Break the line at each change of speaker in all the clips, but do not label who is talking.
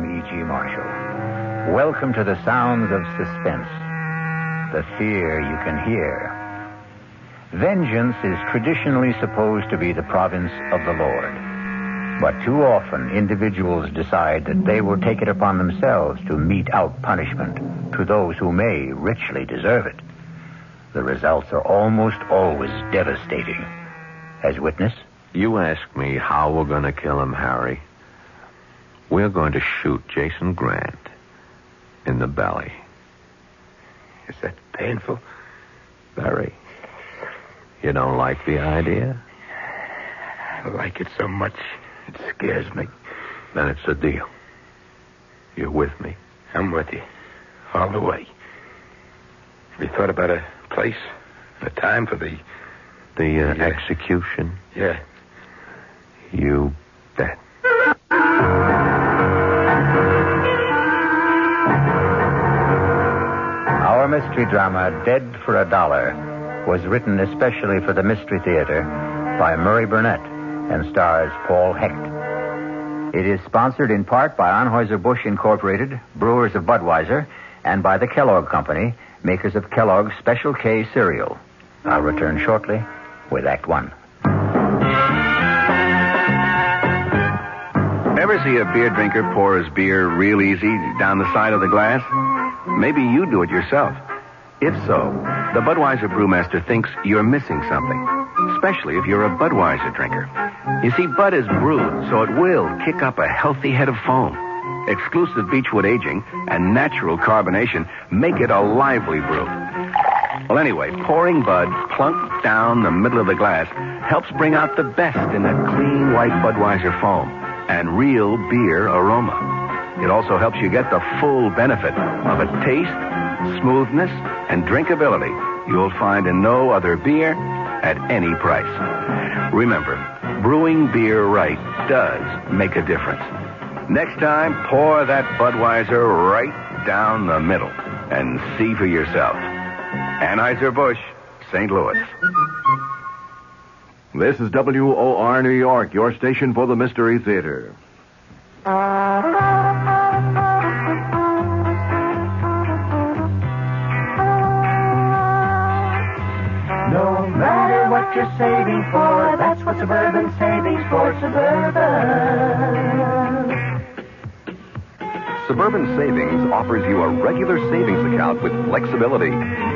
I'm E.G. Marshall. Welcome to the sounds of suspense, the fear you can hear. Vengeance is traditionally supposed to be the province of the Lord. But too often, individuals decide that they will take it upon themselves to mete out punishment to those who may richly deserve it. The results are almost always devastating. As witness...
You ask me how we're going to kill him, Harry. We're going to shoot Jason Grant in the belly.
Is that painful?
Very. You don't like the idea?
I like it so much, it scares me.
Then it's a deal. You're with me?
I'm with you. All the way. Have you thought about a place, a time for the
execution?
Yeah.
You bet.
Our mystery drama, Dead for a Dollar, was written especially for the Mystery Theater by Murray Burnett and stars Paul Hecht. It is sponsored in part by Anheuser-Busch Incorporated, brewers of Budweiser, and by the Kellogg Company, makers of Kellogg's Special K cereal. I'll return shortly with Act One.
Ever see a beer drinker pour his beer real easy down the side of the glass? Maybe you do it yourself. If so, the Budweiser brewmaster thinks you're missing something, especially if you're a Budweiser drinker. You see, Bud is brewed, so it will kick up a healthy head of foam. Exclusive beechwood aging and natural carbonation make it a lively brew. Well, anyway, pouring Bud plunk down the middle of the glass helps bring out the best in that clean white Budweiser foam and real beer aroma. It also helps you get the full benefit of a taste, smoothness, and drinkability you'll find in no other beer at any price. Remember, brewing beer right does make a difference. Next time, pour that Budweiser right down the middle and see for yourself. Anheuser-Busch, St. Louis.
This is WOR New York, your station for the Mystery Theater.
No matter what you're saving for, that's what Suburban Savings for Suburban.
Suburban Savings offers you a regular savings account with flexibility.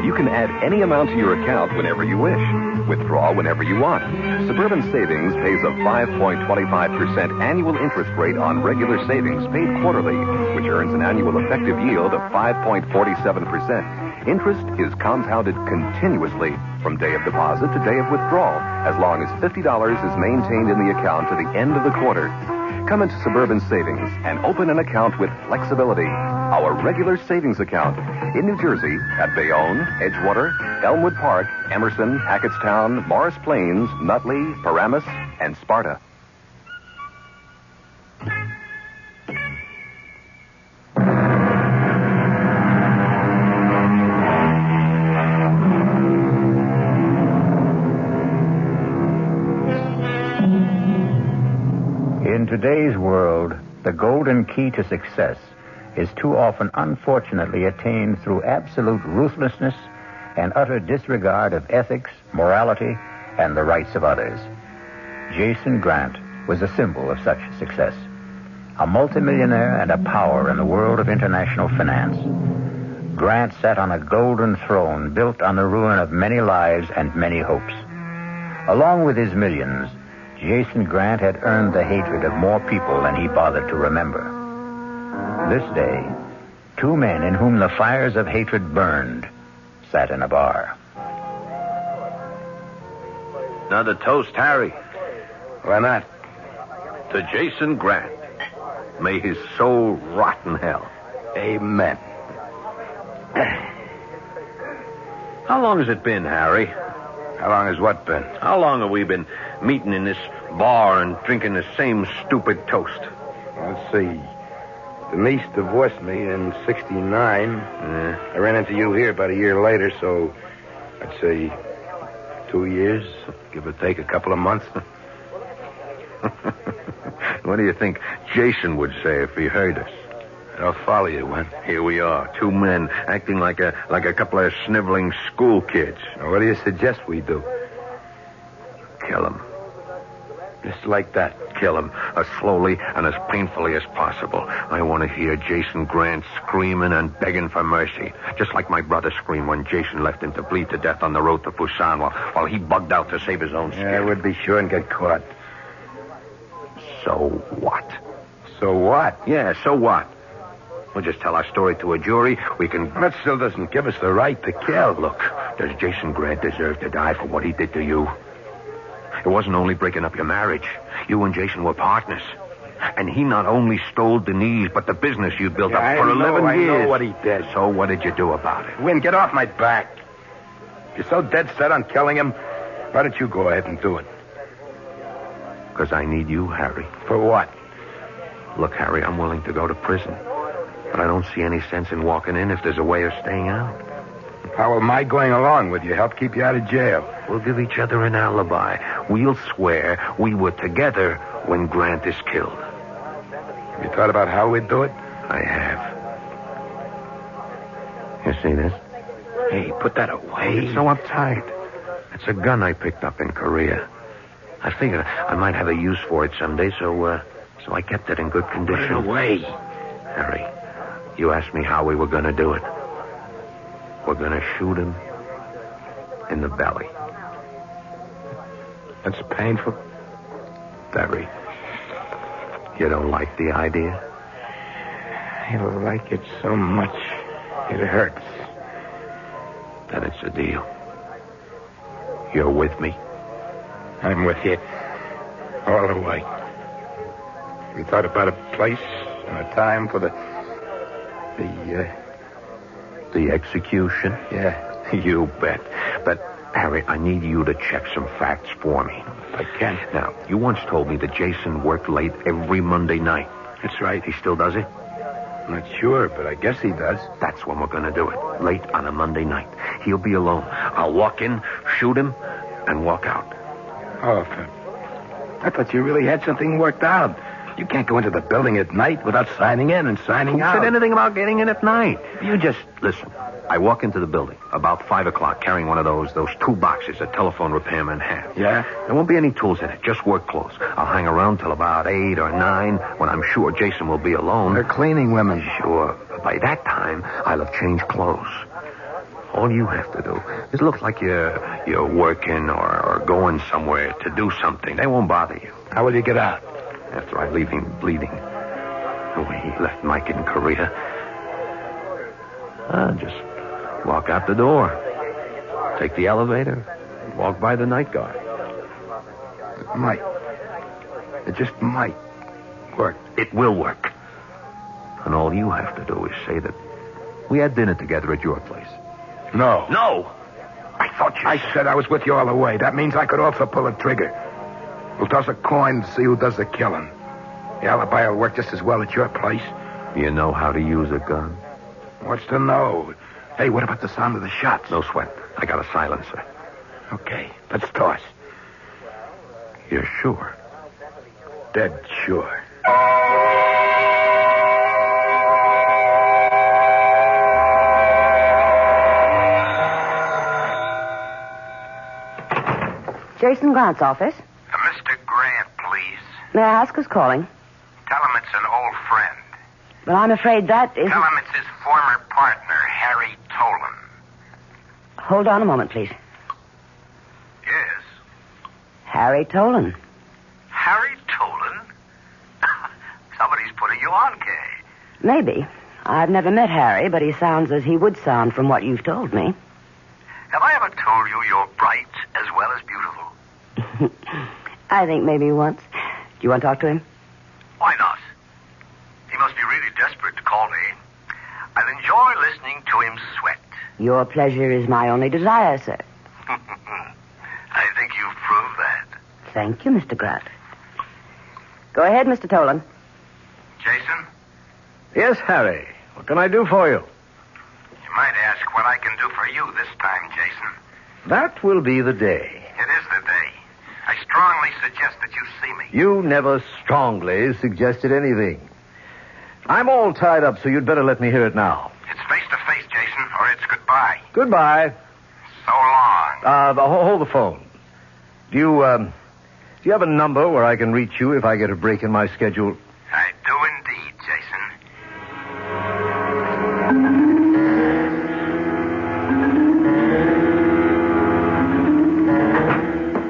You can add any amount to your account whenever you wish. Withdraw whenever you want. Suburban Savings pays a 5.25% annual interest rate on regular savings paid quarterly, which earns an annual effective yield of 5.47%. Interest is compounded continuously from day of deposit to day of withdrawal, as long as $50 is maintained in the account to the end of the quarter. Come into Suburban Savings and open an account with flexibility. Our regular savings account in New Jersey at Bayonne, Edgewater, Elmwood Park, Emerson, Hackettstown, Morris Plains, Nutley, Paramus, and Sparta.
In today's world, the golden key to success is too often unfortunately attained through absolute ruthlessness and utter disregard of ethics, morality, and the rights of others. Jason Grant was a symbol of such success. A multimillionaire and a power in the world of international finance. Grant sat on a golden throne built on the ruin of many lives and many hopes. Along with his millions, Jason Grant had earned the hatred of more people than he bothered to remember. This day, two men in whom the fires of hatred burned sat in a bar.
Another toast, Harry.
Why not?
To Jason Grant. May his soul rot in hell.
Amen.
How long has it been, Harry?
How long has what been?
How long have we been meeting in this bar and drinking the same stupid toast?
Let's see. Denise divorced me in 1969. I ran into you here about a year later, so I'd say 2 years, give or take a couple of months.
What do you think Jason would say if he heard us?
I'll follow you, Wen.
Here we are, two men acting like a couple of sniveling school kids.
Now, what do you suggest we do?
Kill him.
Just like that.
Kill him as slowly and as painfully as possible. I want to hear Jason Grant screaming and begging for mercy. Just like my brother screamed when Jason left him to bleed to death on the road to Busan while he bugged out to save his own skin.
Yeah, we'd be sure and get caught.
So what?
So what?
Yeah, so what? We'll just tell our story to a jury. We can...
That still doesn't give us the right to kill.
Look, does Jason Grant deserve to die for what he did to you? It wasn't only breaking up your marriage. You and Jason were partners. And he not only stole Denise, but the business you built up for 11 years.
I know what he did.
So what did you do about it?
Win, get off my back. You're so dead set on killing him. Why don't you go ahead and do it?
Because I need you, Harry.
For what?
Look, Harry, I'm willing to go to prison. But I don't see any sense in walking in if there's a way of staying out.
How am I going along with you? Help keep you out of jail.
We'll give each other an alibi. We'll swear we were together when Grant is killed.
You thought about how we'd do it?
I have. You see this?
Hey, put that away.
It's so uptight. It's a gun I picked up in Korea. I figured I might have a use for it someday, so I kept it in good condition.
Put it away.
Harry, you asked me how we were going to do it. We're going to shoot him in the belly.
That's painful.
Very. You don't like the idea?
I like it so much. It hurts.
Then it's a deal. You're with me?
I'm with you. All the way. We thought about a place and a time for the
execution?
Yeah.
You bet. But, Harry, I need you to check some facts for me.
If I can.
Now, you once told me that Jason worked late every Monday night.
That's right.
He still does it?
Not sure, but I guess he does.
That's when we're going to do it. Late on a Monday night. He'll be alone. I'll walk in, shoot him, and walk out.
Oh, I thought you really had something worked out. You can't go into the building at night without signing in and signing out.
Who said anything about getting in at night? You just listen. I walk into the building about 5 o'clock carrying one of those tool boxes that telephone repairmen have.
Yeah?
There won't be any tools in it, just work clothes. I'll hang around till about 8 or 9 when I'm sure Jason will be alone.
They're cleaning women.
Sure. But by that time, I'll have changed clothes. All you have to do is look like you're working or going somewhere to do something. They won't bother you.
How will you get out?
After I leave him bleeding. The way he left Mike in Korea. I'll just walk out the door. Take the elevator. Walk by the night guard.
It might. It just might work.
It will work. And all you have to do is say that we had dinner together at your place.
No.
No! I thought you...
I said I was with you all the way. That means I could also pull a trigger. We'll toss a coin to see who does the killing. The alibi will work just as well at your place.
You know how to use a gun?
What's to know? Hey, what about the sound of the shots?
No sweat. I got a silencer.
Okay, let's toss.
You're sure?
Dead sure.
Jason Grant's office.
Mr. Grant, please.
May I ask who's calling?
Tell him it's an old friend.
But I'm afraid that isn't...
Tell him it's his former partner, Harry Tolan.
Hold on a moment, please.
Yes.
Harry Tolan.
Harry Tolan? Somebody's putting you on, Kay.
Maybe. I've never met Harry, but he sounds as he would sound from what you've told me.
Have I ever told you you're bright as well as beautiful?
I think maybe once. Do you want to talk to him?
Why not? He must be really desperate to call me. I'll enjoy listening to him sweat.
Your pleasure is my only desire, sir.
I think you've proved that.
Thank you, Mr. Grant. Go ahead, Mr. Tolan.
Jason?
Yes, Harry. What can I do for you?
You might ask what I can do for you this time, Jason.
That will be the day.
It is the day. I strongly suggest that you see me.
You never strongly suggested anything. I'm all tied up, so you'd better let me hear it now.
It's face-to-face, Jason, or it's goodbye.
Goodbye.
So long.
Hold the phone. Do you have a number where I can reach you if I get a break in my schedule?
I do indeed, Jason.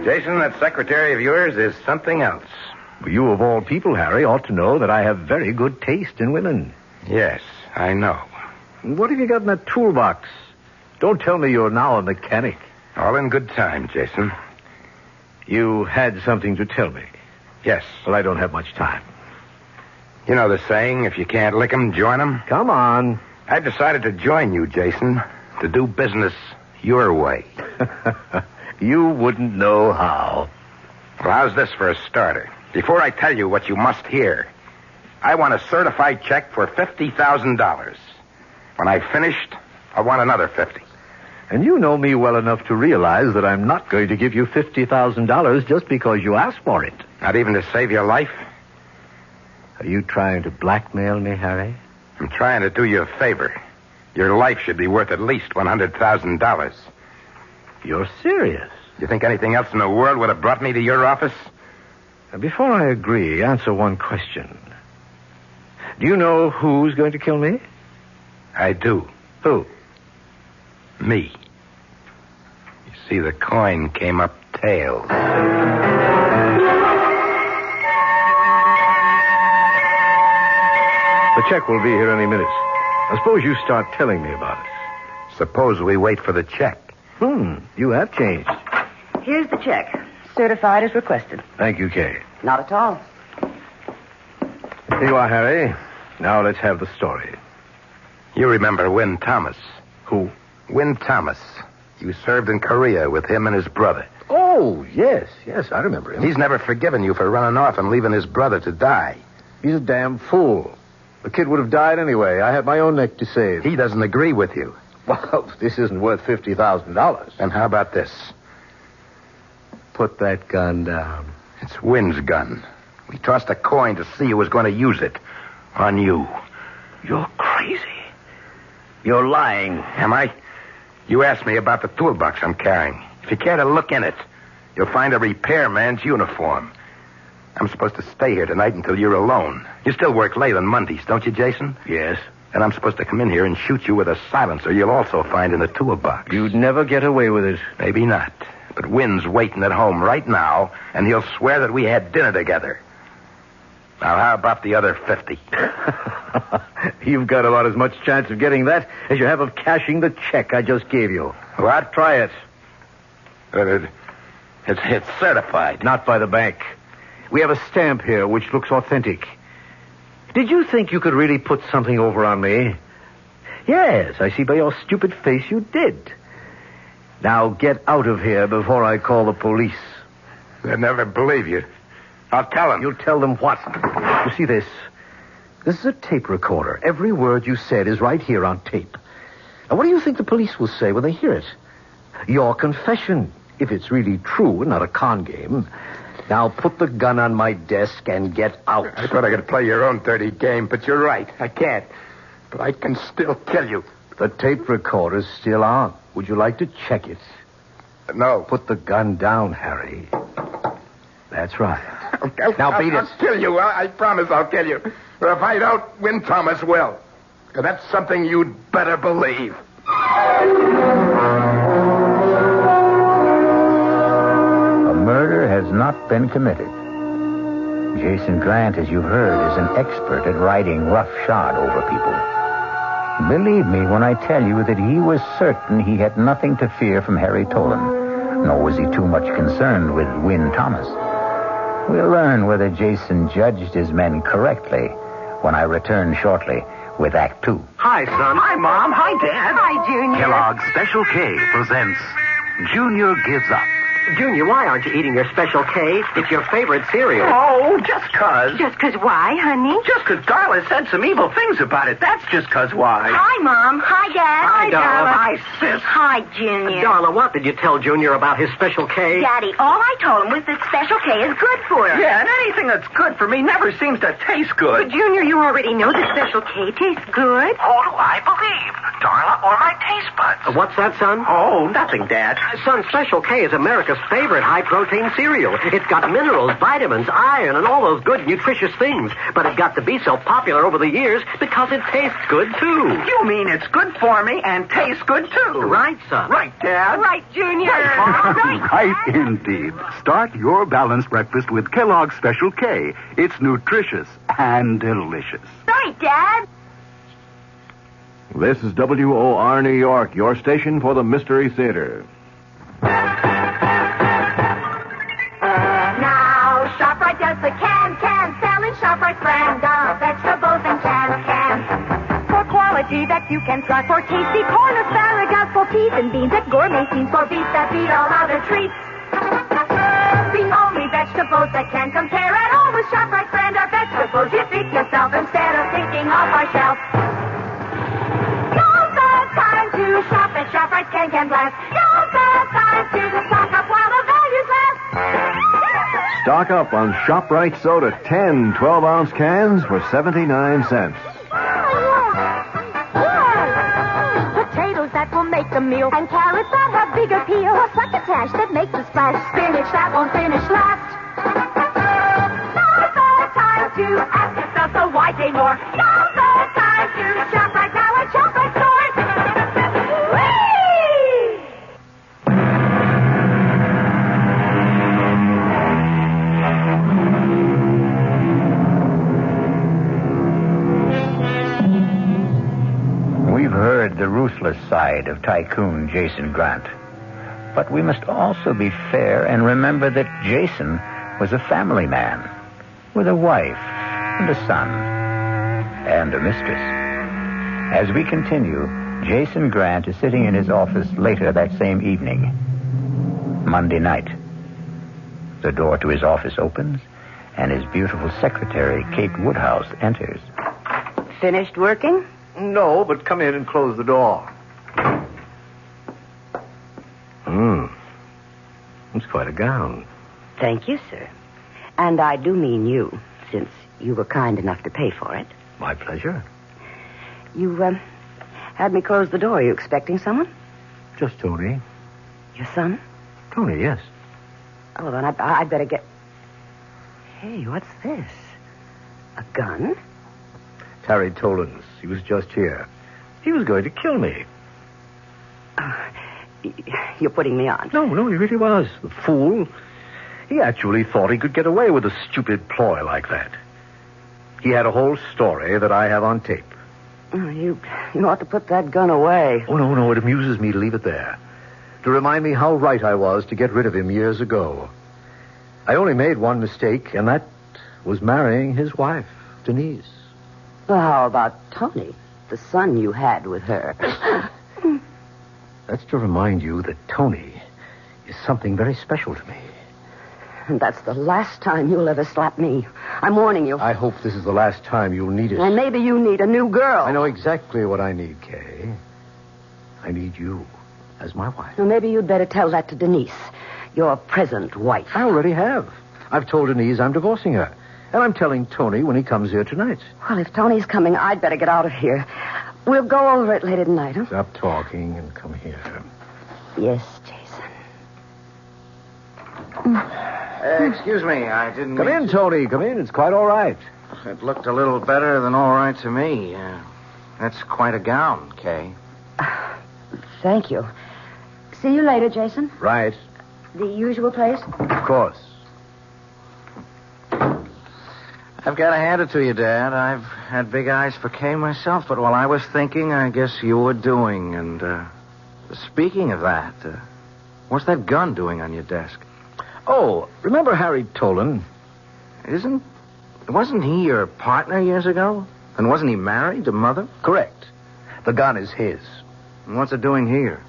Jason, that secretary of yours is something else.
You, of all people, Harry, ought to know that I have very good taste in women.
Yes, I know.
What have you got in that toolbox? Don't tell me you're now a mechanic.
All in good time, Jason.
You had something to tell me.
Yes.
Well, I don't have much time.
You know the saying, if you can't lick 'em, join 'em?
Come on.
I've decided to join you, Jason, to do business your way.
You wouldn't know how.
Well, how's this for a starter? Before I tell you what you must hear, I want a certified check for $50,000. When I've finished, I want another 50.
And you know me well enough to realize that I'm not going to give you $50,000 just because you asked for it.
Not even to save your life?
Are you trying to blackmail me, Harry?
I'm trying to do you a favor. Your life should be worth at least $100,000.
You're serious?
You think anything else in the world would have brought me to your office?
Before I agree, answer one question. Do you know who's going to kill me?
I do.
Who?
Me. You see, the coin came up tails.
The check will be here any minute. I suppose you start telling me about it.
Suppose we wait for the check.
You have changed.
Here's the check. Certified as requested.
Thank you, Kay.
Not at all.
Here you are, Harry. Now let's have the story.
You remember Win Thomas?
Who?
Win Thomas. You served in Korea with him and his brother.
Oh, yes, I remember him.
He's never forgiven you for running off and leaving his brother to die.
He's a damn fool. The kid would have died anyway. I had my own neck to save.
He doesn't agree with you.
Well, this isn't worth $50,000.
And how about this?
Put that gun down.
It's Win's gun. We tossed a coin to see who was going to use it. On you.
You're crazy. You're lying.
Am I? You asked me about the toolbox I'm carrying. If you care to look in it, you'll find a repairman's uniform. I'm supposed to stay here tonight until you're alone. You still work late on Mondays, don't you, Jason?
Yes.
And I'm supposed to come in here and shoot you with a silencer you'll also find in the toolbox.
You'd never get away with it.
Maybe not. But Win's waiting at home right now, and he'll swear that we had dinner together. Now, how about the other 50?
You've got about as much chance of getting that as you have of cashing the check I just gave you.
What?
Try it.
It's certified.
Not by the bank. We have a stamp here which looks authentic. Did you think you could really put something over on me? Yes, I see by your stupid face you did. Now get out of here before I call the police.
They'll never believe you. I'll tell them.
You'll tell them what? You see this? This is a tape recorder. Every word you said is right here on tape. Now, what do you think the police will say when they hear it? Your confession, if it's really true and not a con game. Now put the gun on my desk and get out.
I thought I could play your own dirty game, but you're right. I can't. But I can still kill you.
The tape recorder's still on. Would you like to check it?
No.
Put the gun down, Harry. That's right. Now beat it.
I'll kill you. I promise I'll kill you. But if I don't, Win Thomas will. And that's something you'd better believe.
A murder has not been committed. Jason Grant, as you've heard, is an expert at riding roughshod over people. Believe me when I tell you that he was certain he had nothing to fear from Harry Tolan, nor was he too much concerned with Win Thomas. We'll learn whether Jason judged his men correctly when I return shortly with Act 2.
Hi, son. Hi, Mom. Hi, Dad.
Hi, Junior.
Kellogg's Special K presents Junior Gives Up. Junior, why aren't you eating your Special K? It's your favorite cereal.
Oh, just 'cause.
Just 'cause why, honey?
Just 'cause Darla said some evil things about it. That's just 'cause why.
Hi, Mom. Hi, Dad.
Hi, Darla.
Hi, sis.
Hi, Junior.
Darla, what did you tell Junior about his Special K?
Daddy, all I told him was that Special K is good for him.
Yeah, and anything that's good for me never seems to taste
But,
good.
Junior, you already know that Special K tastes good.
Who do I believe? Darla or my taste buds?
What's that, son?
Oh, nothing, Dad.
Son, Special K is America's favorite high-protein cereal. It's got minerals, vitamins, iron, and all those good, nutritious things. But it got to be so popular over the years because it tastes good, too.
You mean it's good for me and tastes good, too?
Right, son.
Right, Dad.
Right, Junior.
Right indeed. Start your balanced breakfast with Kellogg's Special K. It's nutritious and delicious.
Right, Dad.
This is WOR New York, your station for the Mystery Theater.
Now, ShopRite does the can selling ShopRite brand of vegetables and cans. For quality that you can trust, for tasty corn, asparagus, for peas and beans, at gourmet scenes, for beets that beat all other treats. The only vegetables that can compare at all with ShopRite brand are vegetables you pick yourself instead of picking off our shelf. Now's the time to shop at ShopRite Can Blast. Now's the time to stock up while the values last.
Stock up on ShopRite soda, 10 12-ounce cans for 79 cents.
Potatoes that will make the meal, and carrots that have big appeal. A succotash that makes a splash, spinach that won't finish last. Now's the time to ask yourself, so why pay more? Now's the time to shop right now at ShopRite stores. Whee!
We've heard the ruthless side of Tycoon Jason Grant. But we must also be fair and remember that Jason was a family man with a wife and a son and a mistress. As we continue, Jason Grant is sitting in his office later that same evening, Monday night. The door to his office opens, and his beautiful secretary, Kate Woodhouse, enters.
Finished working?
No, but come in and close the door. It's quite a gown.
Thank you, sir. And I do mean you, since you were kind enough to pay for it.
My pleasure.
You, had me close the door. Are you expecting someone?
Just Tony.
Your son?
Tony, yes.
Oh, then I'd better get... Hey, what's this? A gun?
Harry Tolan's. He was just here. He was going to kill me.
You're putting me on.
No, he really was. The fool. He actually thought he could get away with a stupid ploy like that. He had a whole story that I have on tape.
Oh, you ought to put that gun away.
Oh, no, it amuses me to leave it there. To remind me how right I was to get rid of him years ago. I only made one mistake, and that was marrying his wife, Denise.
Well, how about Tony, the son you had with her?
That's to remind you that Tony is something very special to me.
And that's the last time you'll ever slap me. I'm warning you.
I hope this is the last time you'll need it.
And maybe you need a new girl.
I know exactly what I need, Kay. I need you as my wife.
Well, maybe you'd better tell that to Denise, your present wife.
I already have. I've told Denise I'm divorcing her. And I'm telling Tony when he comes here tonight.
Well, if Tony's coming, I'd better get out of here. We'll go over it later tonight, huh?
Stop talking and come here.
Yes, Jason.
Excuse me, I didn't...
Come in, Tony. Come in. It's quite all right.
It looked a little better than all right to me. That's quite a gown, Kay.
Thank you. See you later, Jason.
Right.
The usual place?
Of course.
I've got to hand it to you, Dad. I've had big eyes for Kay myself, but while I was thinking, I guess you were doing. And, speaking of that, what's that gun doing on your desk?
Oh, remember Harry Tolan?
Wasn't he your partner years ago? And wasn't he married to Mother?
Correct. The gun is his.
And what's it doing here?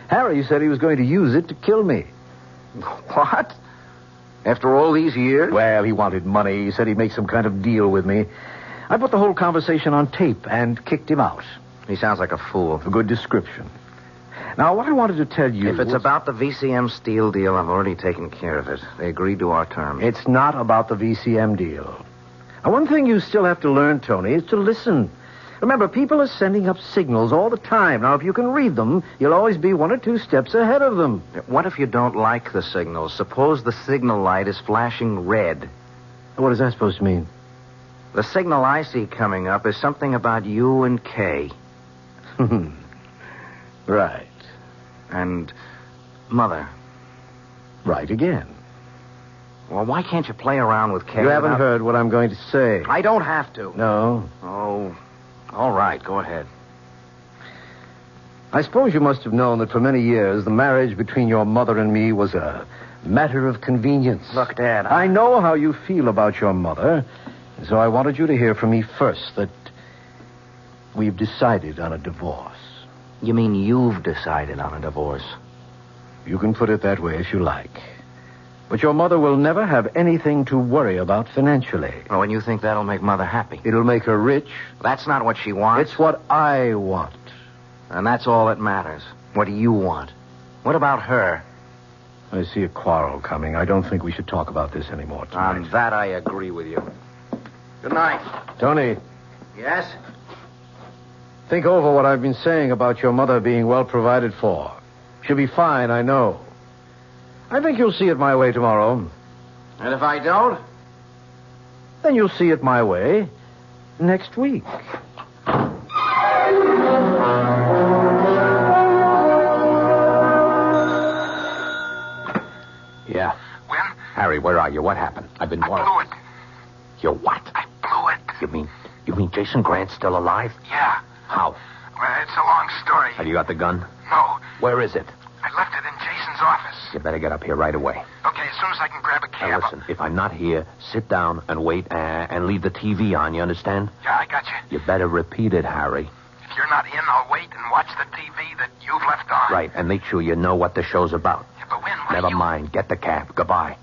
Harry said he was going to use it to kill me. What? After all these years? Well, he wanted money. He said he'd make some kind of deal with me. I put the whole conversation on tape and kicked him out.
He sounds like a fool.
A good description. Now, what I wanted to tell you...
If it's about the VCM steel deal, I've already taken care of it. They agreed to our terms.
It's not about the VCM deal. Now, one thing you still have to learn, Tony, is to listen. Remember, people are sending up signals all the time. Now, if you can read them, you'll always be 1 or 2 steps ahead of them.
What if you don't like the signals? Suppose the signal light is flashing red.
What is that supposed to mean?
The signal I see coming up is something about you and Kay.
Right.
And Mother.
Right again.
Well, why can't you play around with Kay?
You haven't heard what I'm going to say.
I don't have to.
No.
Oh, all right. Go ahead.
I suppose you must have known that for many years the marriage between your mother and me was a matter of convenience.
Look, Dad.
I know how you feel about your mother, so I wanted you to hear from me first that we've decided on a divorce.
You mean you've decided on a divorce?
You can put it that way if you like. But your mother will never have anything to worry about financially.
Oh, and you think that'll make Mother happy?
It'll make her rich.
That's not what she wants.
It's what I want.
And that's all that matters. What do you want? What about her?
I see a quarrel coming. I don't think we should talk about this anymore tonight.
On that, I agree with you. Good night.
Tony.
Yes?
Think over what I've been saying about your mother being well provided for. She'll be fine, I know. I think you'll see it my way tomorrow.
And if I don't?
Then you'll see it my way next week.
Yeah.
Well?
Harry, where are you? What happened? I've been worried.
I blew it.
You what?
I blew it.
You mean Jason Grant's still alive?
Yeah.
How?
Well, it's a long story.
Have you got the gun?
No.
Where is it?
I left it in Jason's office.
You better get up here right away.
Okay, as soon as I can grab a
Now
cab.
listen, if I'm not here, sit down and wait and leave the TV on, you understand?
Yeah, I got you.
You better repeat it, Harry.
If you're not in, I'll wait and watch the TV that you've left on.
Right, and make sure you know what the show's about.
Yeah, but when?
Never mind. Get the cab. Goodbye.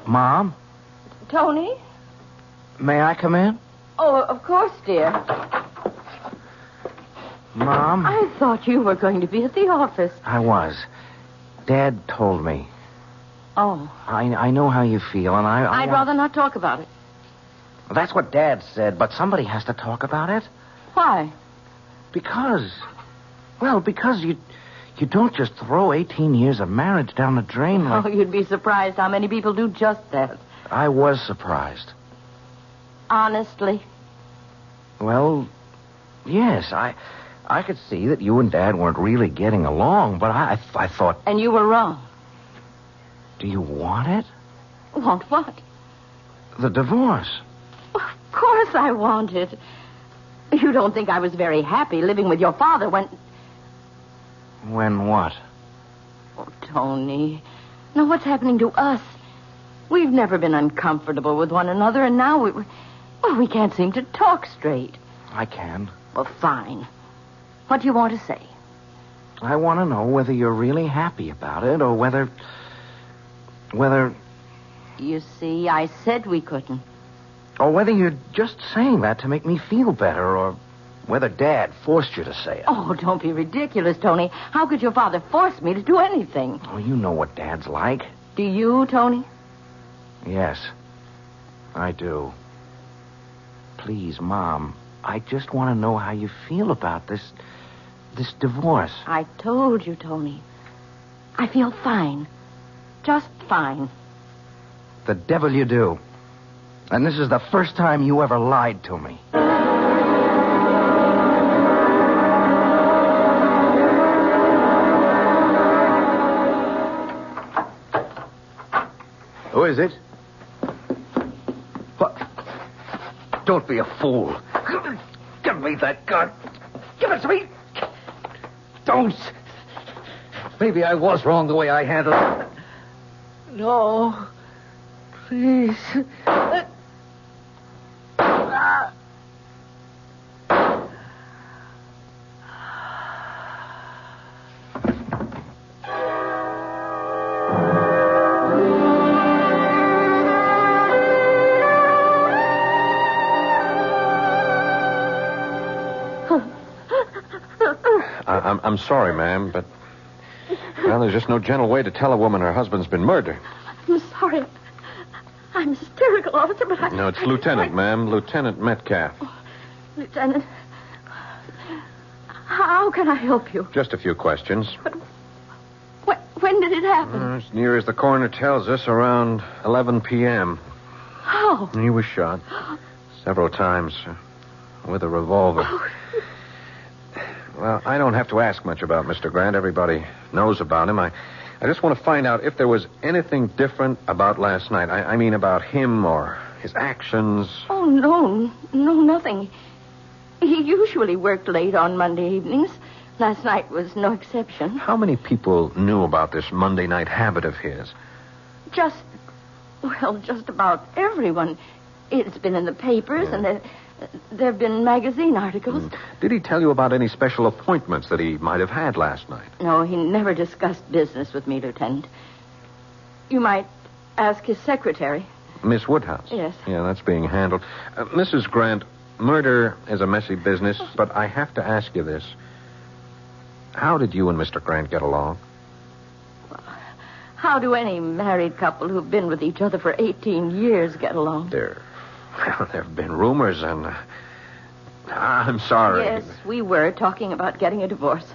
Mom?
Tony?
May I come in?
Oh, of course, dear.
Mom?
I thought you were going to be at the office.
I was. Dad told me.
Oh.
I know how you feel, and
I'd rather not talk about it.
That's what Dad said, but somebody has to talk about it.
Why?
Because you don't just throw 18 years of marriage down the drain like...
Oh, you'd be surprised how many people do just that.
I was surprised.
Honestly?
Well, yes, I could see that you and Dad weren't really getting along, but I thought...
And you were wrong.
Do you want it?
Want what?
The divorce.
Of course I want it. You don't think I was very happy living with your father when...
When what?
Oh, Tony. Now, what's happening to us? We've never been uncomfortable with one another, and now we can't seem to talk straight.
I can.
Well, fine. What do you want to say?
I want to know whether you're really happy about it, or whether...
You see, I said we couldn't.
Or whether you're just saying that to make me feel better, or whether Dad forced you to say it.
Oh, don't be ridiculous, Tony. How could your father force me to do anything?
Oh, you know what Dad's like.
Do you, Tony?
Yes, I do. Please, Mom, I just want to know how you feel about this divorce.
I told you, Tony. I feel fine. Just fine.
The devil you do. And this is the first time you ever lied to me.
Who is it? What? Don't be a fool. Give me that gun. Give it to me. Don't. Maybe I was wrong the way I handled it.
No.
Please.
I'm sorry, ma'am, but... Well, there's just no gentle way to tell a woman her husband's been murdered.
I'm sorry. I'm hysterical, officer, but
No, it's Lieutenant, ma'am. Lieutenant Metcalf.
Lieutenant, how can I help you?
Just a few questions.
But when did it happen?
As near as the coroner tells us, around 11 p.m.
How?
He was shot several times with a revolver.
Oh.
Well, I don't have to ask much about Mr. Grant. Everybody knows about him. I just want to find out if there was anything different about last night. I mean about him or his actions.
Oh, no, nothing. He usually worked late on Monday evenings. Last night was no exception.
How many people knew about this Monday night habit of his?
Just about everyone. It's been in the papers, and there have been magazine articles.
Did he tell you about any special appointments that he might have had last night?
No, he never discussed business with me, Lieutenant. You might ask his secretary.
Miss Woodhouse?
Yes.
Yeah, that's being handled. Mrs. Grant, murder is a messy business, but I have to ask you this. How did you and Mr. Grant get along?
How do any married couple who've been with each other for 18 years get along?
There have been rumors, and... I'm sorry.
Yes, we were talking about getting a divorce.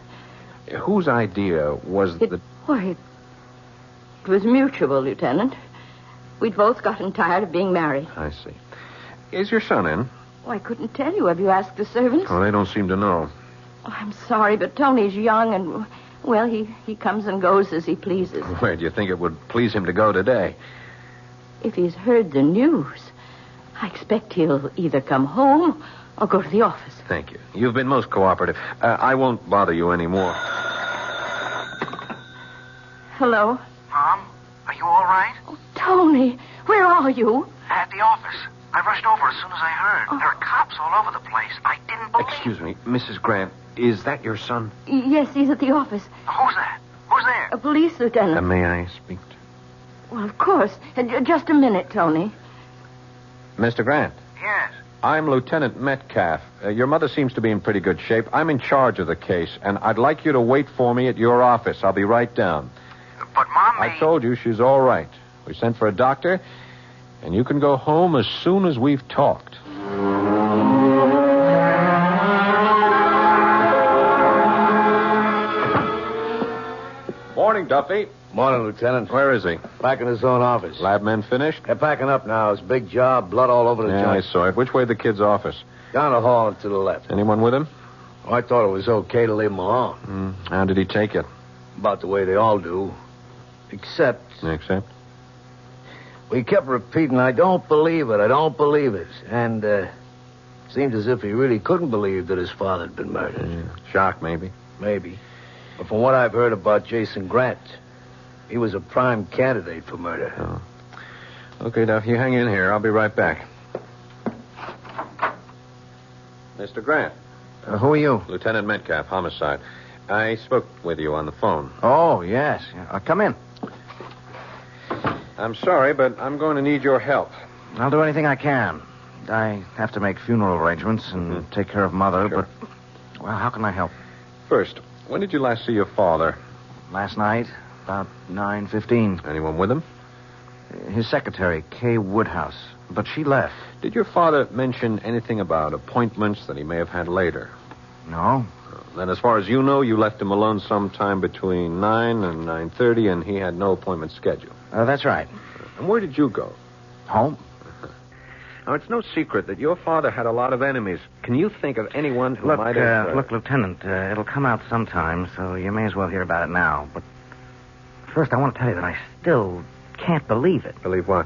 Whose idea was
it was mutual, Lieutenant. We'd both gotten tired of being married.
I see. Is your son in?
Oh, I couldn't tell you. Have you asked the servants?
Oh, they don't seem to know.
Oh, I'm sorry, but Tony's young and... Well, he comes and goes as he pleases.
Where do you think it would please him to go today?
If he's heard the news, I expect he'll either come home or go to the office.
Thank you. You've been most cooperative. I won't bother you anymore.
Hello?
Mom, are you all right?
Oh, Tony, where are you?
At the office. I rushed over as soon as I heard. There are cops all over the place. I didn't believe...
Excuse me, Mrs. Grant. Is that your son?
Yes, he's at the office.
Who's that? Who's there?
A police lieutenant.
May I speak to...
Well, of course. Just a minute, Tony.
Mr. Grant.
Yes?
I'm Lieutenant Metcalf. Your mother seems to be in pretty good shape. I'm in charge of the case, and I'd like you to wait for me at your office. I'll be right down.
But, Mom,
I told you she's all right. We sent for a doctor, and you can go home as soon as we've talked. Morning, Duffy.
Morning, Lieutenant.
Where is he?
Back in his own office.
Lab men finished?
They're packing up now. It's a big job, blood all over the
Yeah,
joint.
I saw it. Which way the kid's office?
Down the hall and to the left.
Anyone with him?
Oh, I thought it was okay to leave him alone.
How did he take it?
About the way they all do. Except... We kept repeating, I don't believe it, I don't believe it. And, seemed as if he really couldn't believe that his father had been murdered.
Yeah. Shock, maybe.
Maybe. But from what I've heard about Jason Grant, he was a prime candidate for murder.
Oh. Okay, Duff, you hang in here. I'll be right back. Mr. Grant.
Who are you?
Lieutenant Metcalf, homicide. I spoke with you on the phone.
Oh, yes. Come in.
I'm sorry, but I'm going to need your help.
I'll do anything I can. I have to make funeral arrangements and take care of Mother,
Sure.
but... Well, how can I help?
First, when did you last see your father?
Last night, about 9:15.
Anyone with him?
His secretary, Kay Woodhouse. But she left.
Did your father mention anything about appointments that he may have had later?
No.
Then as far as you know, you left him alone sometime between 9 and 9:30, and he had no appointment scheduled.
That's right.
And where did you go?
Home.
Now, it's no secret that your father had a lot of enemies. Can you think of anyone who might have...
Look, Lieutenant, it'll come out sometime, so you may as well hear about it now. But first, I want to tell you that I still can't believe it.
Believe what?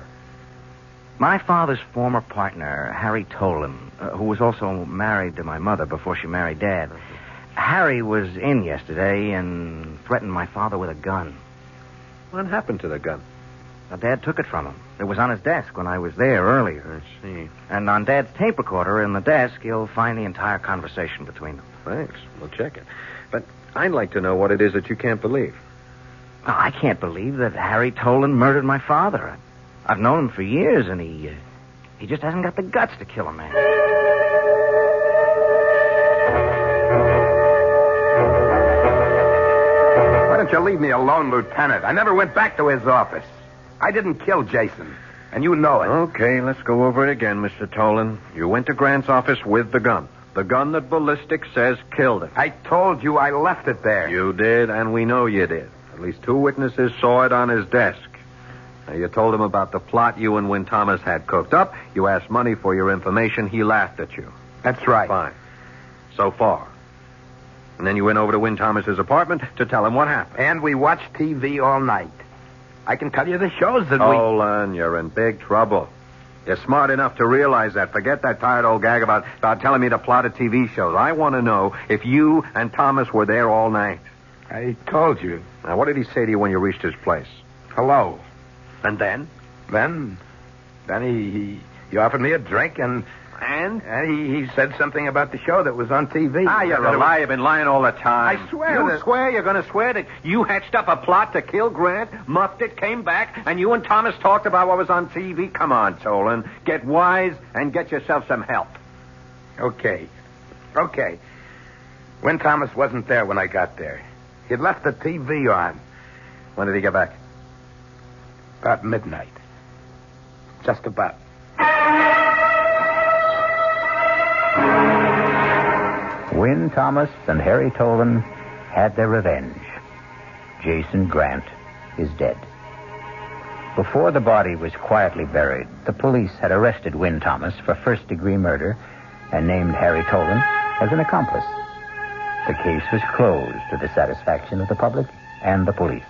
My father's former partner, Harry Tolan, who was also married to my mother before she married Dad. Harry was in yesterday and threatened my father with a gun.
What happened to the gun?
Now, Dad took it from him. It was on his desk when I was there earlier.
I see.
And on Dad's tape recorder in the desk, you'll find the entire conversation between them.
Thanks. We'll check it. But I'd like to know what it is that you can't believe.
Well, I can't believe that Harry Tolan murdered my father. I've known him for years, and he just hasn't got the guts to kill a man.
Why don't you leave me alone, Lieutenant? I never went back to his office. I didn't kill Jason, and you know it.
Okay, let's go over it again, Mr. Tolan. You went to Grant's office with the gun. The gun that ballistics says killed him.
I told you I left it there.
You did, and we know you did. At least 2 witnesses saw it on his desk. Now, you told him about the plot you and Win Thomas had cooked up. You asked money for your information. He laughed at you.
That's right.
Fine. So far. And then you went over to Win Thomas's apartment to tell him what happened.
And we watched TV all night. I can tell you the shows that
Tolan, you're in big trouble. You're smart enough to realize that. Forget that tired old gag about telling me to plot a TV shows. I want to know if you and Thomas were there all night.
I told you.
Now, what did he say to you when you reached his place?
Hello.
And then?
Then he offered me a drink, and he said something about the show that was on TV.
You're a liar. You've been lying all the time.
I swear.
You swear? You're going to swear that you hatched up a plot to kill Grant, muffed it, came back, and you and Thomas talked about what was on TV? Come on, Tolan. Get wise and get yourself some help.
Okay. Win Thomas wasn't there when I got there. He'd left the TV on.
When did he get back?
About midnight. Just about.
Win Thomas and Harry Tolan had their revenge. Jason Grant is dead. Before the body was quietly buried, the police had arrested Win Thomas for first-degree murder and named Harry Tolan as an accomplice. The case was closed to the satisfaction of the public and the police.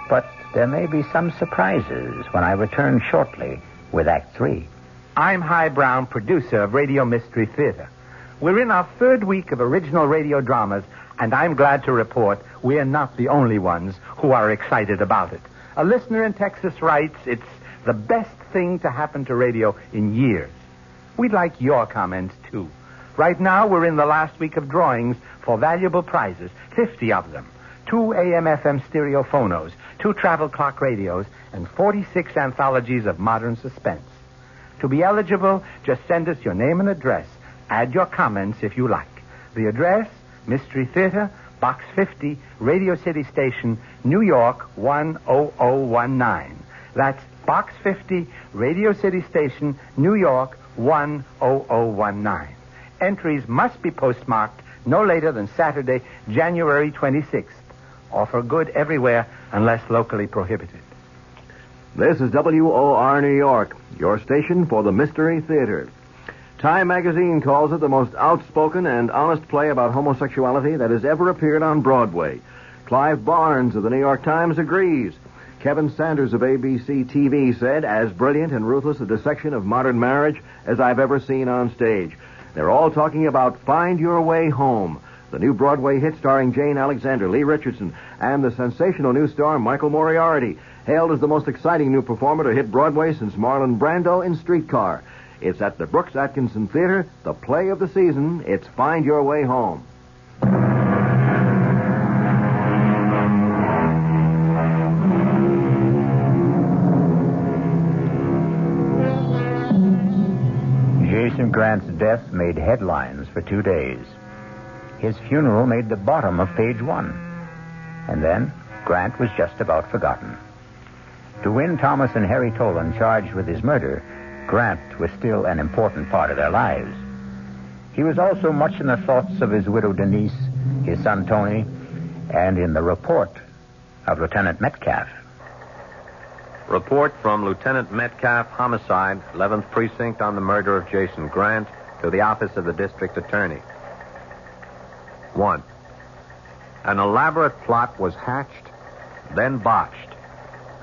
But there may be some surprises when I return shortly with Act 3.
I'm Hy Brown, producer of Radio Mystery Theater. We're in our 3rd week of original radio dramas, and I'm glad to report we're not the only ones who are excited about it. A listener in Texas writes, it's the best thing to happen to radio in years. We'd like your comments, too. Right now, we're in the last week of drawings for valuable prizes, 50 of them. 2 AM/FM stereo phonos, 2 travel clock radios, and 46 anthologies of modern suspense. To be eligible, just send us your name and address. Add your comments if you like. The address, Mystery Theater, Box 50, Radio City Station, New York 10019. That's Box 50, Radio City Station, New York 10019. Entries must be postmarked no later than Saturday, January 26th. Offer good everywhere unless locally prohibited.
This is WOR New York, your station for the Mystery Theater. Time magazine calls it the most outspoken and honest play about homosexuality that has ever appeared on Broadway. Clive Barnes of the New York Times agrees. Kevin Sanders of ABC TV said, as brilliant and ruthless a dissection of modern marriage as I've ever seen on stage. They're all talking about Find Your Way Home, the new Broadway hit starring Jane Alexander, Lee Richardson, and the sensational new star Michael Moriarty, hailed as the most exciting new performer to hit Broadway since Marlon Brando in Streetcar. It's at the Brooks Atkinson Theater, the play of the season. It's Find Your Way Home.
Jason Grant's death made headlines for 2 days. His funeral made the bottom of page 1. And then Grant was just about forgotten. To Win Thomas and Harry Tolan charged with his murder, Grant was still an important part of their lives. He was also much in the thoughts of his widow Denise, his son Tony, and in the report of Lieutenant Metcalf.
Report from Lieutenant Metcalf, homicide, 11th Precinct, on the murder of Jason Grant, to the office of the district attorney. 1. An elaborate plot was hatched, then botched,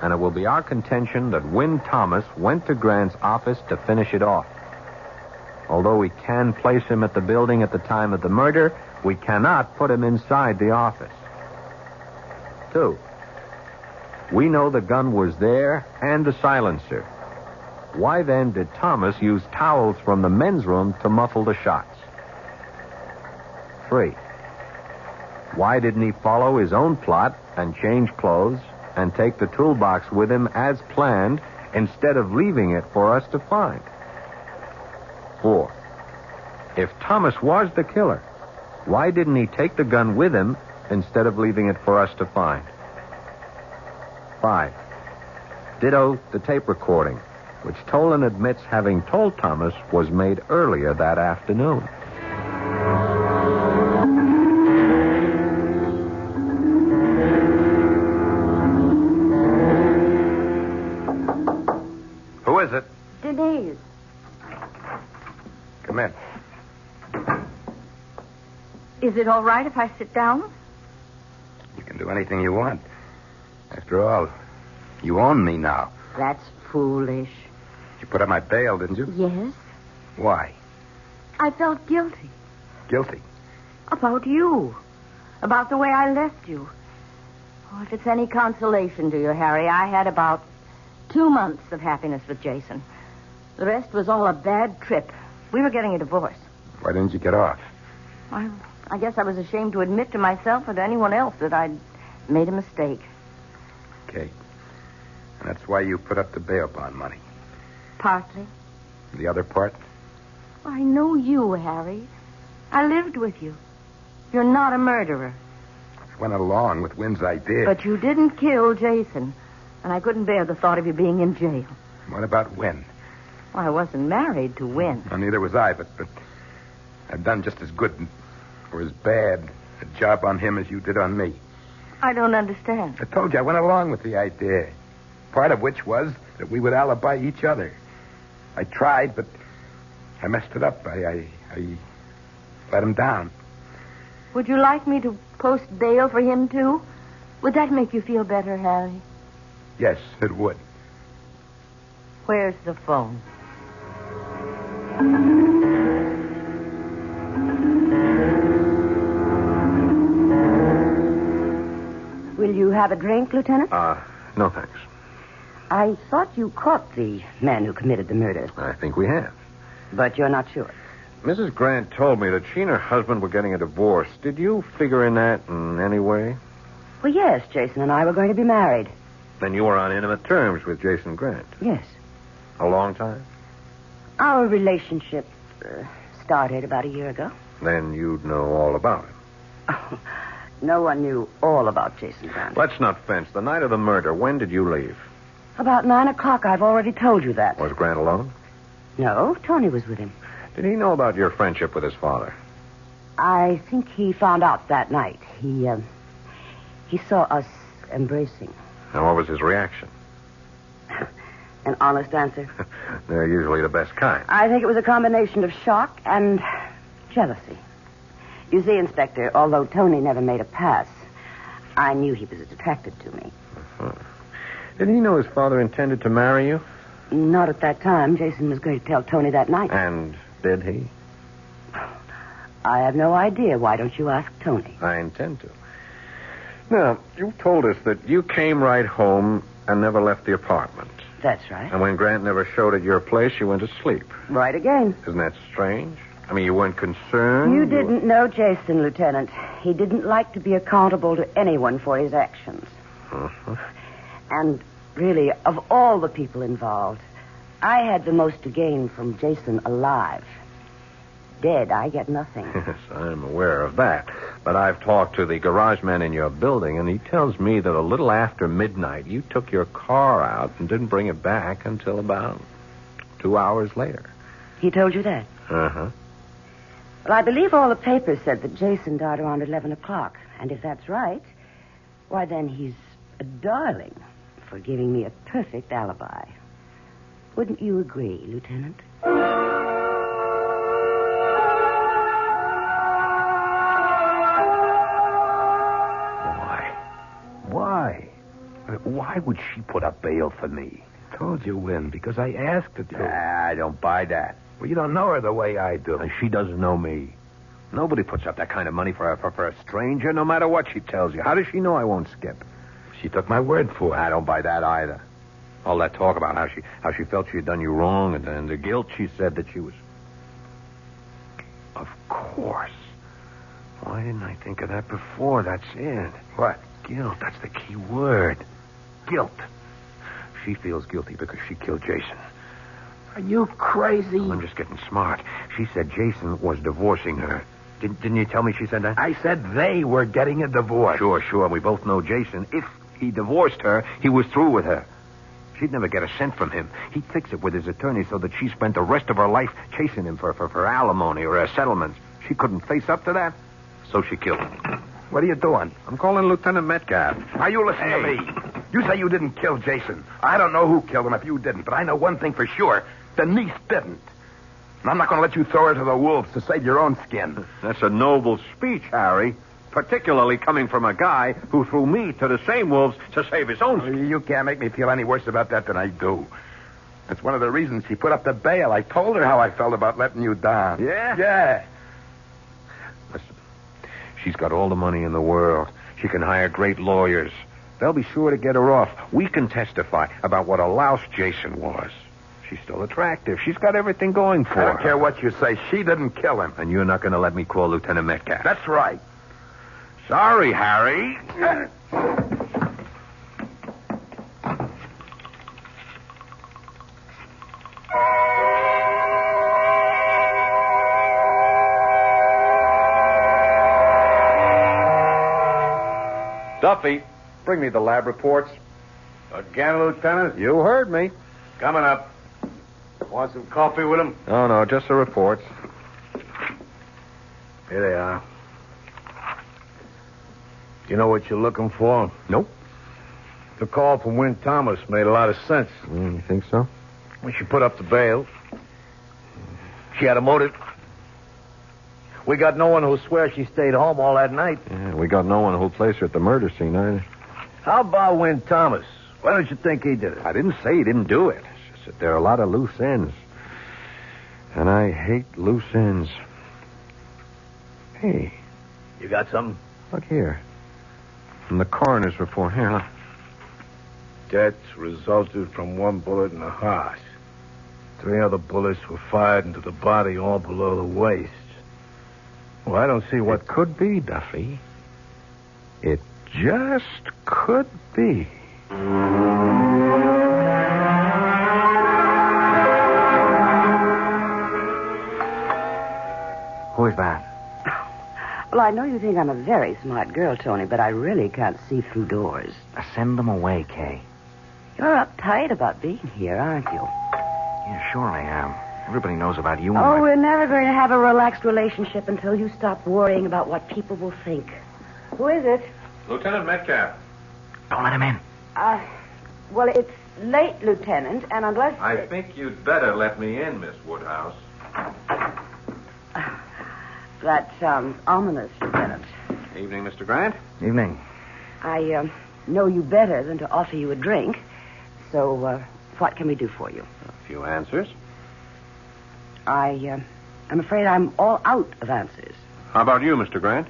and it will be our contention that Win Thomas went to Grant's office to finish it off. Although we can place him at the building at the time of the murder, we cannot put him inside the office. 2. We know the gun was there and the silencer. Why then did Thomas use towels from the men's room to muffle the shots? 3. Why didn't he follow his own plot and change clothes and take the toolbox with him as planned instead of leaving it for us to find? 4. If Thomas was the killer, why didn't he take the gun with him instead of leaving it for us to find? 5. Ditto the tape recording, which Tolan admits having told Thomas was made earlier that afternoon.
Who is it?
Denise.
Come in.
Is it all right if I sit down?
You can do anything you want. After all, you own me now.
That's foolish.
You put up my bail, didn't you?
Yes.
Why?
I felt guilty.
Guilty?
About you. About the way I left you. Oh, if it's any consolation to you, Harry, I had about 2 months of happiness with Jason. The rest was all a bad trip. We were getting a divorce.
Why didn't you get off?
I guess I was ashamed to admit to myself or to anyone else that I'd made a mistake.
Okay. And that's why you put up the bail bond money.
Partly.
The other part?
I know you, Harry. I lived with you. You're not a murderer.
I went along with Wynn's idea.
But you didn't kill Jason. And I couldn't bear the thought of you being in jail.
What about Wynn?
Well, I wasn't married to Wynn.
Well, neither was I, but I've done just as good or as bad a job on him as you did on me.
I don't understand.
I told you I went along with the idea. Part of which was that we would alibi each other. I tried, but I messed it up. I let him down.
Would you like me to post bail for him, too? Would that make you feel better, Harry?
Yes, it would.
Where's the phone? Will you have a drink, Lieutenant?
No thanks.
I thought you caught the man who committed the murder.
I think we have.
But you're not sure.
Mrs. Grant told me that she and her husband were getting a divorce. Did you figure in that in any way?
Well, yes, Jason and I were going to be married.
Then you were on intimate terms with Jason Grant?
Yes.
A long time?
Our relationship started about a year ago.
Then you'd know all about him.
Oh, no one knew all about Jason Grant.
Let's not fence. The night of the murder, when did you leave?
About 9 o'clock. I've already told you that.
Was Grant alone?
No, Tony was with him.
Did he know about your friendship with his father?
I think he found out that night. He saw us embracing.
And what was his reaction?
An honest answer?
They're usually the best kind.
I think it was a combination of shock and jealousy. You see, Inspector, although Tony never made a pass, I knew he was attracted to me.
Uh-huh. Did he know his father intended to marry you?
Not at that time. Jason was going to tell Tony that night.
And did he?
I have no idea. Why don't you ask Tony?
I intend to. Now, you told us that you came right home and never left the apartment.
That's right.
And when Grant never showed at your place, you went to sleep.
Right again.
Isn't that strange? I mean, you weren't concerned?
You didn't know Jason, Lieutenant. He didn't like to be accountable to anyone for his actions.
Uh-huh.
And really, of all the people involved, I had the most to gain from Jason alive. Dead, I get nothing.
Yes, I'm aware of that. But I've talked to the garage man in your building, and he tells me that a little after midnight, you took your car out and didn't bring it back until about 2 hours later.
He told you that?
Uh-huh.
Well, I believe all the papers said that Jason died around 11 o'clock. And if that's right, why then he's a darling for giving me a perfect alibi. Wouldn't you agree, Lieutenant?
Why would she put up bail for me? I told you, Wynn, because I asked her to. I don't buy that. Well, you don't know her the way I do.
And she doesn't know me. Nobody puts up that kind of money for a stranger, no matter what she tells you. How does she know I won't skip?
She took my word for it.
I don't buy that either. All that talk about how she felt she had done you wrong and the guilt she said that she was... Of course. Why didn't I think of that before? That's it.
What?
Guilt. That's the key word. Guilt. She feels guilty because she killed Jason.
Are you crazy?
I'm just getting smart. She said Jason was divorcing her. Didn't you tell me she said that?
I said they were getting a divorce.
Sure. We both know Jason. If he divorced her, he was through with her. She'd never get a cent from him. He'd fix it with his attorney so that she spent the rest of her life chasing him for alimony or settlements. She couldn't face up to that, so she killed him.
What are you doing?
I'm calling Lieutenant Metcalf.
Now, you listen to me. You say you didn't kill Jason. I don't know who killed him if you didn't, but I know one thing for sure. Denise didn't. And I'm not going to let you throw her to the wolves to save your own skin.
That's a noble speech, Harry. Particularly coming from a guy who threw me to the same wolves to save his own skin.
You can't make me feel any worse about that than I do. That's one of the reasons she put up the bail. I told her how I felt about letting you down.
Yeah?
Yeah.
Listen, she's got all the money in the world. She can hire great lawyers. They'll be sure to get her off. We can testify about what a louse Jason was. She's still attractive. She's got everything going for her.
I don't care what you say. She didn't kill him.
And you're not going to let me call Lieutenant Metcalf.
That's right.
Sorry, Harry.
Duffy, bring me the lab reports.
Again, Lieutenant?
You heard me. Coming up. Want some coffee with him?
No, just the reports.
Here they are. You know what you're looking for?
Nope.
The call from Wynn Thomas made a lot of sense.
You think so?
When she put up the bail, she had a motive. We got no one who'll swear she stayed home all that night.
Yeah, we got no one who'll place her at the murder scene either.
How about Wynn Thomas? Why don't you think he did it?
I didn't say he didn't do it. It's just that there are a lot of loose ends. And I hate loose ends. Hey.
You got something?
Look here. From the coroner's report. Here, look.
Death resulted from one bullet in the heart. 3 other bullets were fired into the body all below the waist. Well, I don't see what...
It could be, Duffy. It just could be.
Who is that?
Well, I know you think I'm a very smart girl, Tony, but I really can't see through doors.
Send them away, Kay.
You're uptight about being here, aren't you?
Yeah, sure I am. Everybody knows about you.
Oh, we're never going to have a relaxed relationship until you stop worrying about what people will think. Who is it?
Lieutenant Metcalf.
Don't let him in.
Well, it's late, Lieutenant, and unless...
I think you'd better let me in, Miss Woodhouse.
That sounds ominous, Lieutenant.
Evening, Mr. Grant.
Evening.
I know you better than to offer you a drink. So, what can we do for you?
A few answers.
I'm afraid I'm all out of answers.
How about you, Mr. Grant?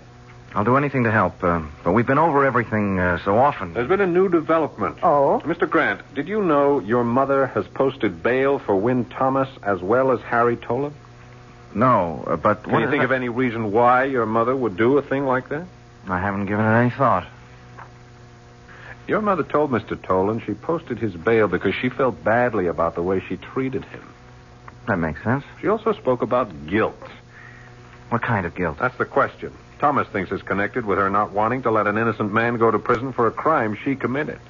I'll do anything to help, but we've been over everything so often.
There's been a new development.
Oh?
Mr. Grant, did you know your mother has posted bail for Wynn Thomas as well as Harry Tolan?
No, but...
Can you think of any reason why your mother would do a thing like that?
I haven't given it any thought.
Your mother told Mr. Tolan she posted his bail because she felt badly about the way she treated him.
That makes sense.
She also spoke about guilt.
What kind of guilt?
That's the question. Thomas thinks it's connected with her not wanting to let an innocent man go to prison for a crime she committed.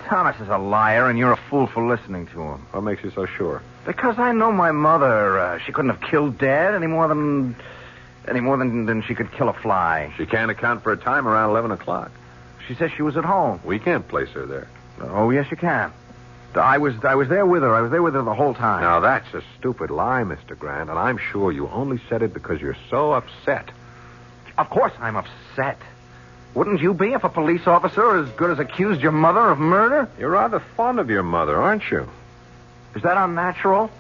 Thomas is a liar, and you're a fool for listening to him.
What makes you so sure?
Because I know my mother. She couldn't have killed Dad any more than she could kill a fly.
She can't account for a time around 11 o'clock.
She says she was at home.
We can't place her there.
Oh, yes, you can. I was there with her. I was there with her the whole time.
Now, that's a stupid lie, Mr. Grant, and I'm sure you only said it because you're so upset.
Of course I'm upset. Wouldn't you be if a police officer as good as accused your mother of murder?
You're rather fond of your mother, aren't you?
Is that unnatural?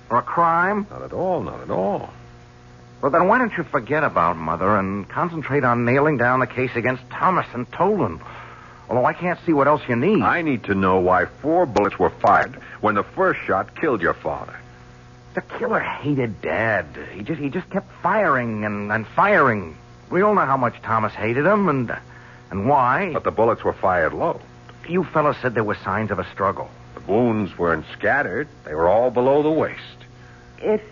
Or a crime?
Not at all, not at all.
Well, then why don't you forget about Mother and concentrate on nailing down the case against Thomas and Tolan?
Although I can't see what else you need.
I need to know why 4 bullets were fired when the first shot killed your father.
The killer hated Dad. He just kept firing and firing. We all know how much Thomas hated him and why.
But the bullets were fired low.
You fellas said there were signs of a struggle.
The wounds weren't scattered. They were all below the waist.
If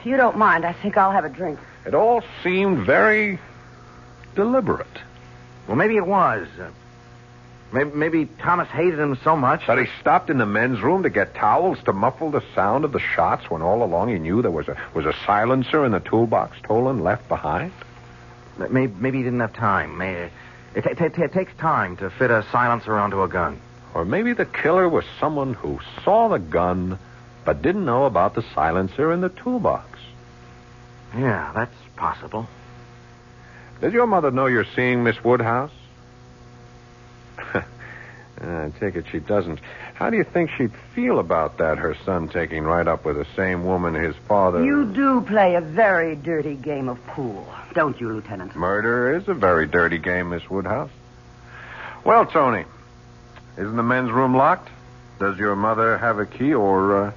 you don't mind, I think I'll have a drink.
It all seemed very deliberate.
Well, maybe it was. Maybe Thomas hated him so much
that he stopped in the men's room to get towels to muffle the sound of the shots when all along he knew there was a silencer in the toolbox Tolan left behind.
Maybe he didn't have time. It takes time to fit a silencer onto a gun.
Or maybe the killer was someone who saw the gun but didn't know about the silencer in the toolbox.
Yeah, that's possible.
Did your mother know you're seeing Miss Woodhouse? I take it she doesn't. How do you think she'd feel about that, her son taking right up with the same woman his father...
You do play a very dirty game of pool, don't you, Lieutenant?
Murder is a very dirty game, Miss Woodhouse. Well, Tony, isn't the men's room locked? Does your mother have a key, or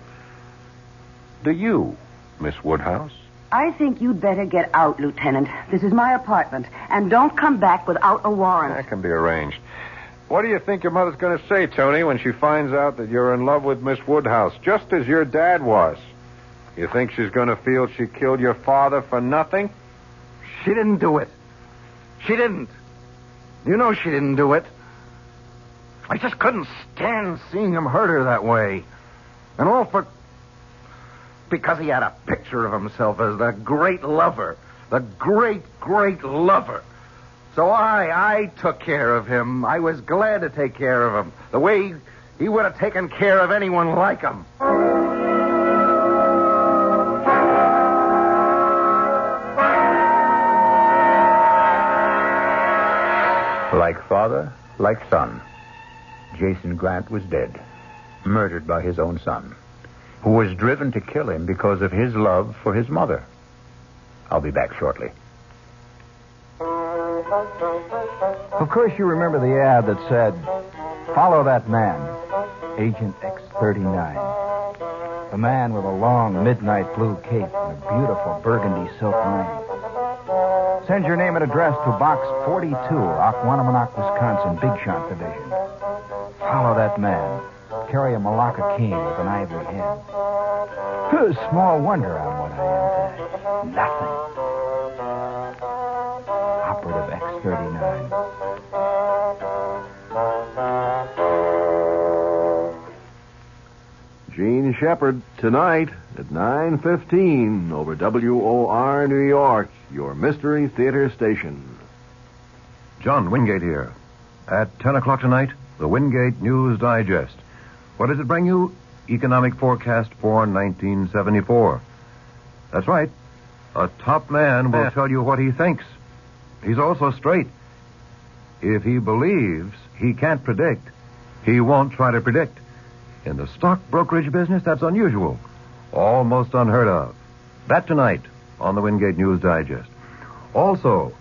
do you, Miss Woodhouse?
I think you'd better get out, Lieutenant. This is my apartment, and don't come back without a warrant.
That can be arranged. What do you think your mother's going to say, Tony, when she finds out that you're in love with Miss Woodhouse, just as your dad was? You think she's going to feel she killed your father for nothing?
She didn't do it. She didn't. You know she didn't do it. I just couldn't stand seeing him hurt her that way. And all because he had a picture of himself as the great lover. The great, great lover. So I took care of him. I was glad to take care of him. The way he would have taken care of anyone like him.
Like father, like son, Jason Grant was dead, murdered by his own son, who was driven to kill him because of his love for his mother. I'll be back shortly.
Of course you remember the ad that said, "Follow that man, Agent X39. The man with a long midnight blue cape and a beautiful burgundy silk ring. Send your name and address to Box 42, Aquanamonoc, Wisconsin, Big Shot Division. Follow that man. Carry a Malacca cane with an ivory hand. Small wonder I'm what I am today. Nothing. Operative X39.
Gene Shepard, tonight at 9:15 over WOR New York, your Mystery Theater station.
John Wingate here. At 10 o'clock tonight, the Wingate News Digest. What does it bring you? Economic forecast for 1974. That's right. A top man will tell you what he thinks. He's also straight. If he believes he can't predict, he won't try to predict. In the stock brokerage business, that's unusual. Almost unheard of. That tonight on the Wingate News Digest. Also,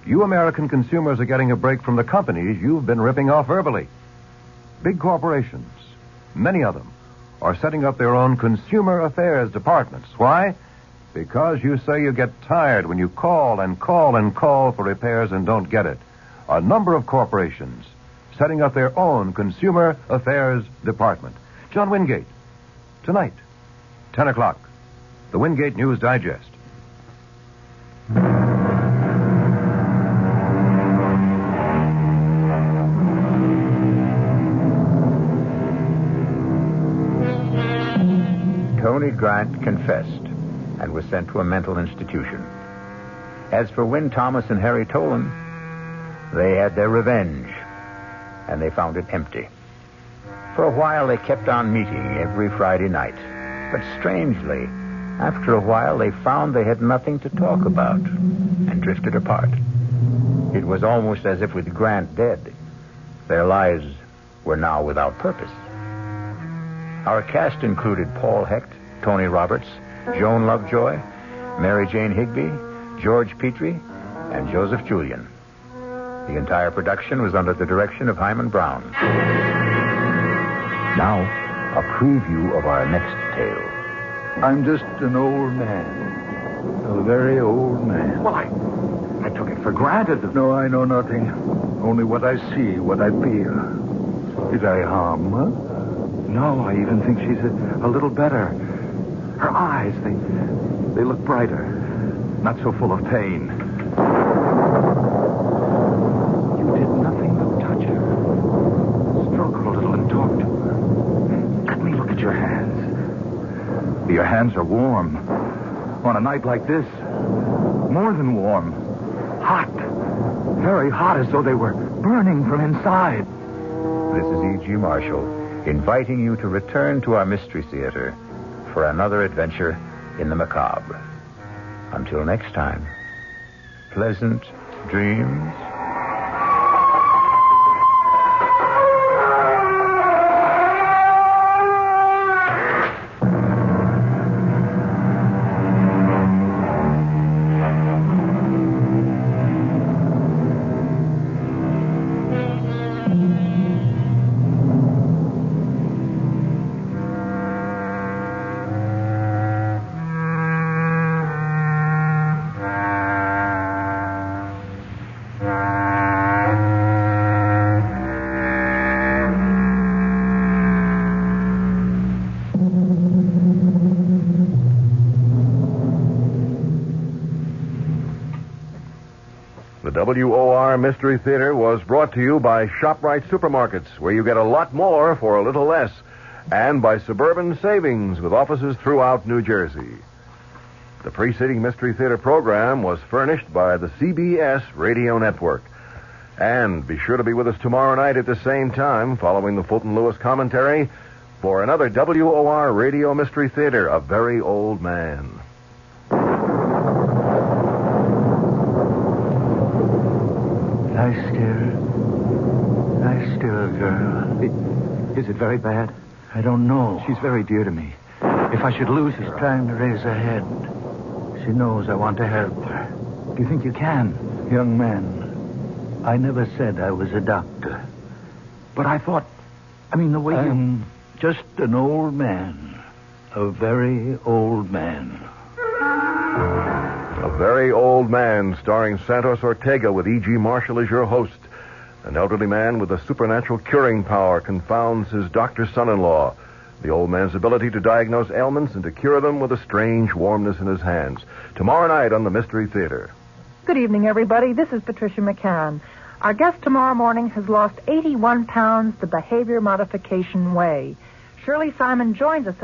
you American consumers are getting a break from the companies you've been ripping off verbally. Big corporations, many of them, are setting up their own consumer affairs departments. Why? Because you say you get tired when you call and call and call for repairs and don't get it. A number of corporations setting up their own consumer affairs department. John Wingate, tonight, 10 o'clock, the Wingate News Digest.
Tony Grant confessed and was sent to a mental institution. As for Win Thomas and Harry Tolan, they had their revenge, and they found it empty. For a while, they kept on meeting every Friday night. But strangely, after a while, they found they had nothing to talk about and drifted apart. It was almost as if with Grant dead, their lives were now without purpose. Our cast included Paul Hecht, Tony Roberts, Joan Lovejoy, Mary Jane Higby, George Petrie, and Joseph Julian. The entire production was under the direction of Hyman Brown. Now, a preview of our next tale.
I'm just an old man. A very old man.
Well, I took it for granted.
No, I know nothing. Only what I see, what I feel. Did I harm her?
No, I even think she's a little better. Her eyes, they look brighter. Not so full of pain. You did nothing but touch her. Stroke her a little and talk to her. Let me look at your hands. Your hands are warm. On a night like this, more than warm. Hot. Very hot, as though they were burning from inside.
This is E.G. Marshall, inviting you to return to our Mystery Theater for another adventure in the macabre. Until next time, pleasant dreams.
WOR Mystery Theater was brought to you by ShopRite Supermarkets, where you get a lot more for a little less, and by Suburban Savings, with offices throughout New Jersey. The preceding Mystery Theater program was furnished by the CBS Radio Network. And be sure to be with us tomorrow night at the same time, following the Fulton Lewis commentary, for another WOR Radio Mystery Theater, A Very Old Man.
Lie still, girl.
Is it very bad?
I don't know.
She's very dear to me. If I should lose her...
She's trying to raise her head. She knows I want to help her.
Do you think you can?
Young man, I never said I was a doctor.
But I thought... the way
I'm just an old man. A very old man.
A Very Old Man, starring Santos Ortega, with E.G. Marshall as your host. An elderly man with a supernatural curing power confounds his doctor son-in-law. The old man's ability to diagnose ailments and to cure them with a strange warmness in his hands. Tomorrow night on the Mystery Theater.
Good evening, everybody. This is Patricia McCann. Our guest tomorrow morning has lost 81 pounds the behavior modification way. Shirley Simon joins us